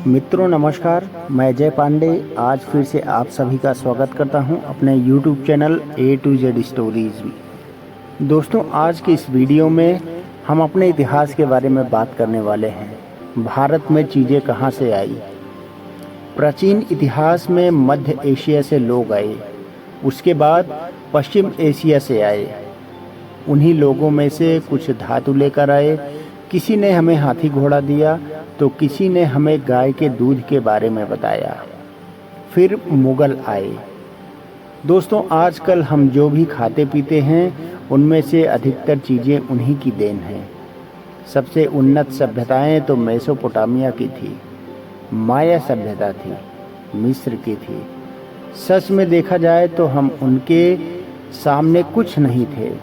मित्रों नमस्कार, मैं जय पांडे आज फिर से आप सभी का स्वागत करता हूं अपने YouTube channel A to Z stories में। दोस्तों, आज के इस वीडियो में हम अपने इतिहास के बारे में बात करने वाले हैं। भारत में चीज़ें कहां से आई। प्राचीन इतिहास में मध्य एशिया से लोग आए, उसके बाद पश्चिम एशिया से आए। उन्हीं लोगों में से कुछ धातु लेकर आए। किसी ने हमें हाथी घोड़ा दिया तो किसी ने हमें गाय के दूध के बारे में बताया। फिर मुगल आए। दोस्तों, आजकल हम जो भी खाते पीते हैं उनमें से अधिकतर चीज़ें उन्हीं की देन है। सबसे उन्नत सभ्यताएं तो मेसोपोटामिया की थी, माया सभ्यता थी, मिस्र की थी। सच में देखा जाए तो हम उनके सामने कुछ नहीं थे।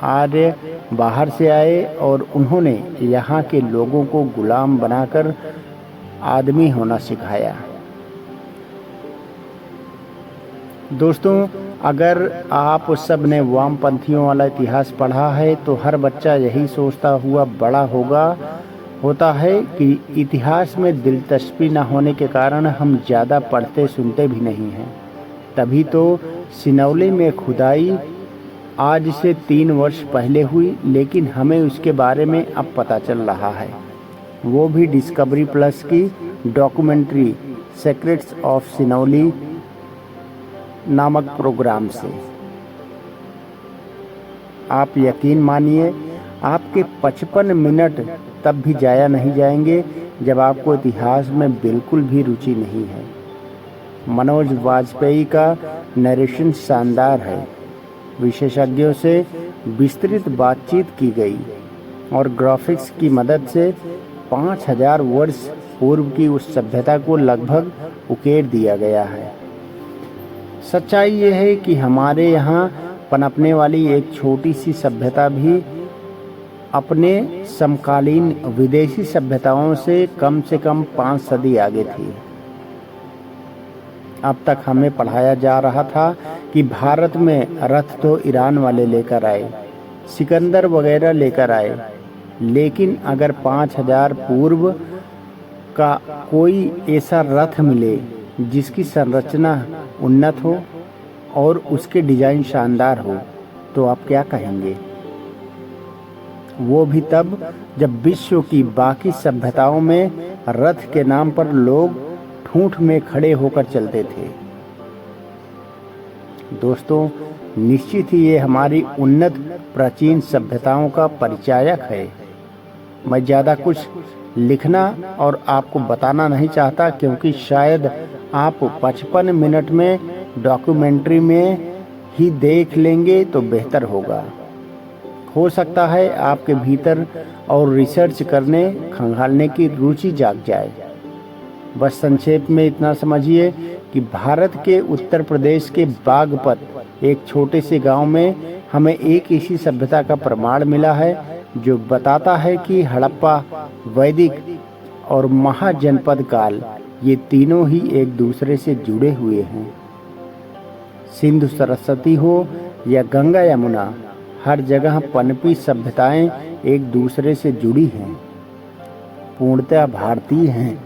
आर्य बाहर से आए और उन्होंने यहाँ के लोगों को गुलाम बनाकर आदमी होना सिखाया। दोस्तों, अगर आप सब ने वामपंथियों वाला इतिहास पढ़ा है तो हर बच्चा यही सोचता हुआ बड़ा होता है कि इतिहास में दिलचस्पी न होने के कारण हम ज़्यादा पढ़ते सुनते भी नहीं हैं। तभी तो सिनौली में खुदाई आज से 3 वर्ष पहले हुई, लेकिन हमें उसके बारे में अब पता चल रहा है, वो भी डिस्कवरी प्लस की डॉक्यूमेंट्री सीक्रेट्स ऑफ सिनौली नामक प्रोग्राम से। आप यकीन मानिए, आपके 55 मिनट तब भी जाया नहीं जाएंगे जब आपको इतिहास में बिल्कुल भी रुचि नहीं है। मनोज वाजपेयी का नरेशन शानदार है। विशेषज्ञों से विस्तृत बातचीत की गई और ग्राफिक्स की मदद से 5000 वर्ष पूर्व की उस सभ्यता को लगभग उकेर दिया गया है। सच्चाई ये है कि हमारे यहाँ पनपने वाली एक छोटी सी सभ्यता भी अपने समकालीन विदेशी सभ्यताओं से कम 5 सदी आगे थी। अब तक हमें पढ़ाया जा रहा था कि भारत में रथ तो ईरान वाले लेकर आए, सिकंदर वगैरह लेकर आए, लेकिन अगर 5000 पूर्व का कोई ऐसा रथ मिले जिसकी संरचना उन्नत हो और उसके डिजाइन शानदार हो तो आप क्या कहेंगे? वो भी तब जब विश्व की बाकी सभ्यताओं में रथ के नाम पर लोग ठूंठ में खड़े होकर चलते थे। दोस्तों, निश्चित ही ये हमारी उन्नत प्राचीन सभ्यताओं का परिचायक है। मैं ज़्यादा कुछ लिखना और आपको बताना नहीं चाहता, क्योंकि शायद आप 55 मिनट में डॉक्यूमेंट्री में ही देख लेंगे तो बेहतर होगा। हो सकता है आपके भीतर और रिसर्च करने खंगालने की रुचि जाग जाए। बस संक्षेप में इतना समझिए कि भारत के उत्तर प्रदेश के बागपत एक छोटे से गांव में हमें एक ऐसी सभ्यता का प्रमाण मिला है जो बताता है कि हड़प्पा, वैदिक और महाजनपद काल ये तीनों ही एक दूसरे से जुड़े हुए हैं। सिंधु सरस्वती हो या गंगा यमुना, हर जगह पनपी सभ्यताएं एक दूसरे से जुड़ी हैं, पूर्णतः भारतीय हैं,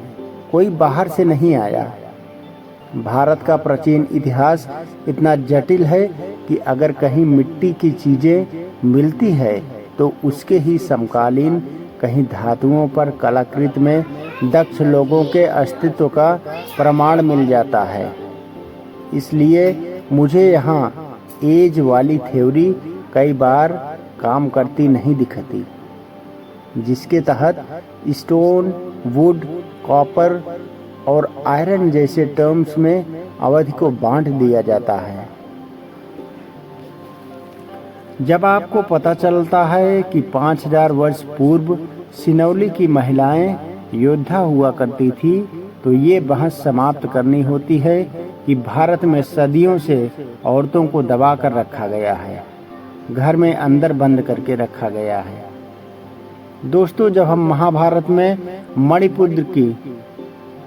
कोई बाहर से नहीं आया। भारत का प्राचीन इतिहास इतना जटिल है कि अगर कहीं मिट्टी की चीज़ें मिलती है तो उसके ही समकालीन कहीं धातुओं पर कलाकृति में दक्ष लोगों के अस्तित्व का प्रमाण मिल जाता है। इसलिए मुझे यहाँ एज वाली थ्योरी कई बार काम करती नहीं दिखती, जिसके तहत स्टोन, वुड, कॉपर और आयरन जैसे टर्म्स में अवधि को बांट दिया जाता है। जब आपको पता चलता है कि 5000 वर्ष पूर्व सिनौली की महिलाएं योद्धा हुआ करती थी, तो ये बहस समाप्त करनी होती है कि भारत में सदियों से औरतों को दबा कर रखा गया है, घर में अंदर बंद करके रखा गया है। दोस्तों, जब हम महाभारत में मणिपुत्र की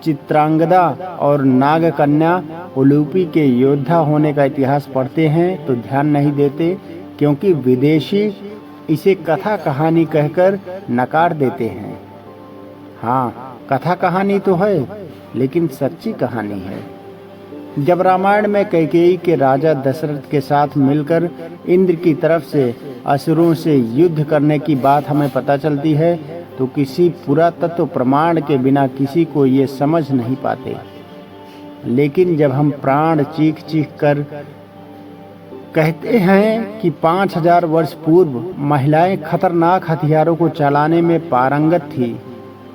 चित्रांगदा और नागकन्या उलूपी के योद्धा होने का इतिहास पढ़ते हैं तो ध्यान नहीं देते, क्योंकि विदेशी इसे कथा कहानी कहकर नकार देते हैं। हाँ, कथा कहानी तो है, लेकिन सच्ची कहानी है। जब रामायण में कैकेयी के राजा दशरथ के साथ मिलकर इंद्र की तरफ से असुरों से युद्ध करने की बात हमें पता चलती है, तो किसी पुरातत्व प्रमाण के बिना किसी को ये समझ नहीं पाते। लेकिन जब हम प्राण चीख चीख कर कहते हैं कि 5000 वर्ष पूर्व महिलाएं खतरनाक हथियारों को चलाने में पारंगत थी,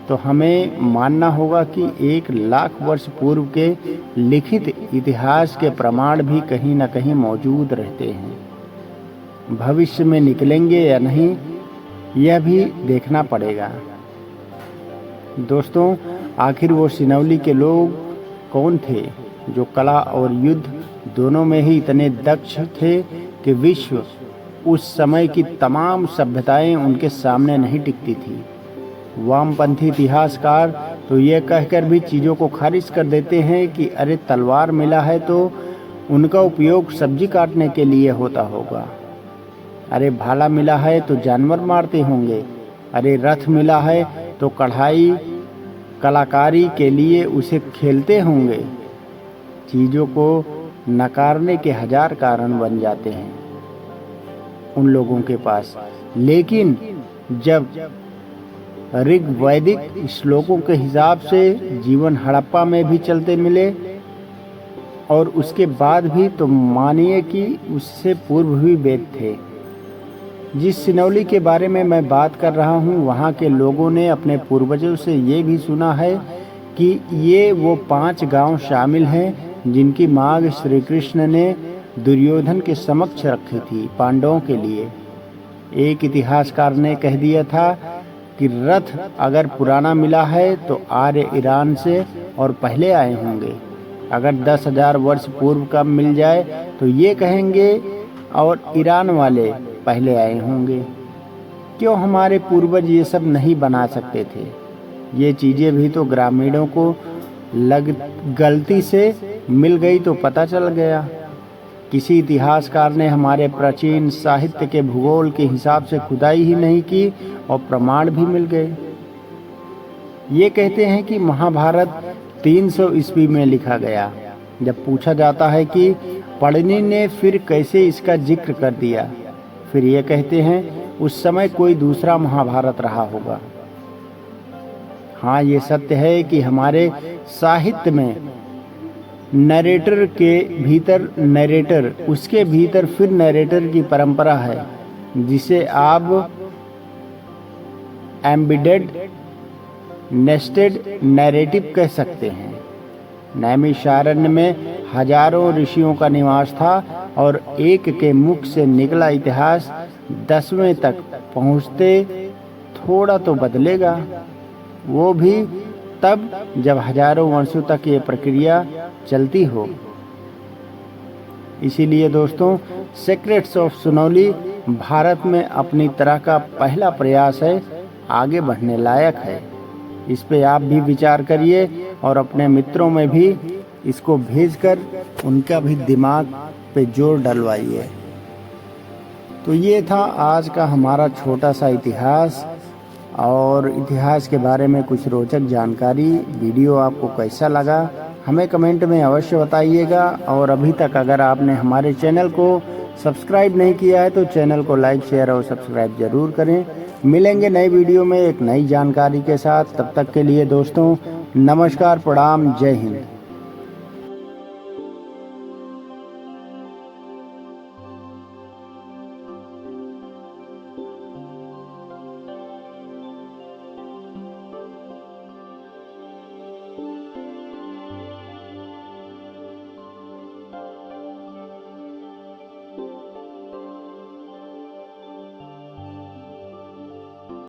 तो हमें मानना होगा कि 1,00,000 वर्ष पूर्व के लिखित इतिहास के प्रमाण भी कहीं न कहीं मौजूद रहते हैं। भविष्य में निकलेंगे या नहीं, यह भी देखना पड़ेगा। दोस्तों, आखिर वो सिनौली के लोग कौन थे जो कला और युद्ध दोनों में ही इतने दक्ष थे कि विश्व उस समय की तमाम सभ्यताएं उनके सामने नहीं टिकती थी। वामपंथी इतिहासकार तो ये कहकर भी चीज़ों को खारिज कर देते हैं कि अरे तलवार मिला है तो उनका उपयोग सब्जी काटने के लिए होता होगा, अरे भाला मिला है तो जानवर मारते होंगे, अरे रथ मिला है तो कढ़ाई कलाकारी के लिए उसे खेलते होंगे। चीज़ों को नकारने के 1000 कारण बन जाते हैं उन लोगों के पास। लेकिन जब ऋग्वैदिक श्लोकों के हिसाब से जीवन हड़प्पा में भी चलते मिले और उसके बाद भी, तो मानिए कि उससे पूर्व भी वेद थे। जिस सिनौली के बारे में मैं बात कर रहा हूँ, वहाँ के लोगों ने अपने पूर्वजों से ये भी सुना है कि ये वो 5 गांव शामिल हैं जिनकी मांग श्री कृष्ण ने दुर्योधन के समक्ष रखी थी पांडवों के लिए। एक इतिहासकार ने कह दिया था कि रथ अगर पुराना मिला है तो आर्य ईरान से और पहले आए होंगे। अगर 10,000 वर्ष पूर्व का मिल जाए तो ये कहेंगे और ईरान वाले पहले आए होंगे। क्यों हमारे पूर्वज ये सब नहीं बना सकते थे? ये चीज़ें भी तो ग्रामीणों को गलती से मिल गई तो पता चल गया। किसी इतिहासकार ने हमारे प्राचीन साहित्य के भूगोल के हिसाब से खुदाई ही नहीं की और प्रमाण भी मिल गए। ये कहते हैं कि महाभारत 300 ईस्वी में लिखा गया। जब पूछा जाता है कि पढ़नी ने फिर कैसे इसका जिक्र कर दिया, फिर ये कहते हैं उस समय कोई दूसरा महाभारत रहा होगा। हाँ, ये सत्य है कि हमारे साहित्य में नरेटर के भीतर नरेटर, उसके भीतर फिर नरेटर की परंपरा है, जिसे आप एम्बेडेड नेस्टेड नैरेटिव कह सकते हैं। नैमिषारण्य में हजारों ऋषियों का निवास था और एक के मुख से निकला इतिहास 10वें तक पहुँचते थोड़ा तो बदलेगा, वो भी तब जब हजारों वर्षों तक ये प्रक्रिया चलती हो। इसीलिए दोस्तों, सीक्रेट्स ऑफ सिनौली भारत में अपनी तरह का पहला प्रयास है, आगे बढ़ने लायक है। इस पे आप भी विचार करिए और अपने मित्रों में भी इसको भेजकर उनका भी दिमाग पे जोर डलवाइए। तो ये था आज का हमारा छोटा सा इतिहास और इतिहास के बारे में कुछ रोचक जानकारी। वीडियो आपको कैसा लगा हमें कमेंट में अवश्य बताइएगा। और अभी तक अगर आपने हमारे चैनल को सब्सक्राइब नहीं किया है तो चैनल को लाइक, शेयर और सब्सक्राइब जरूर करें। मिलेंगे नई वीडियो में एक नई जानकारी के साथ। तब तक के लिए दोस्तों, नमस्कार, प्रणाम, जय हिंद।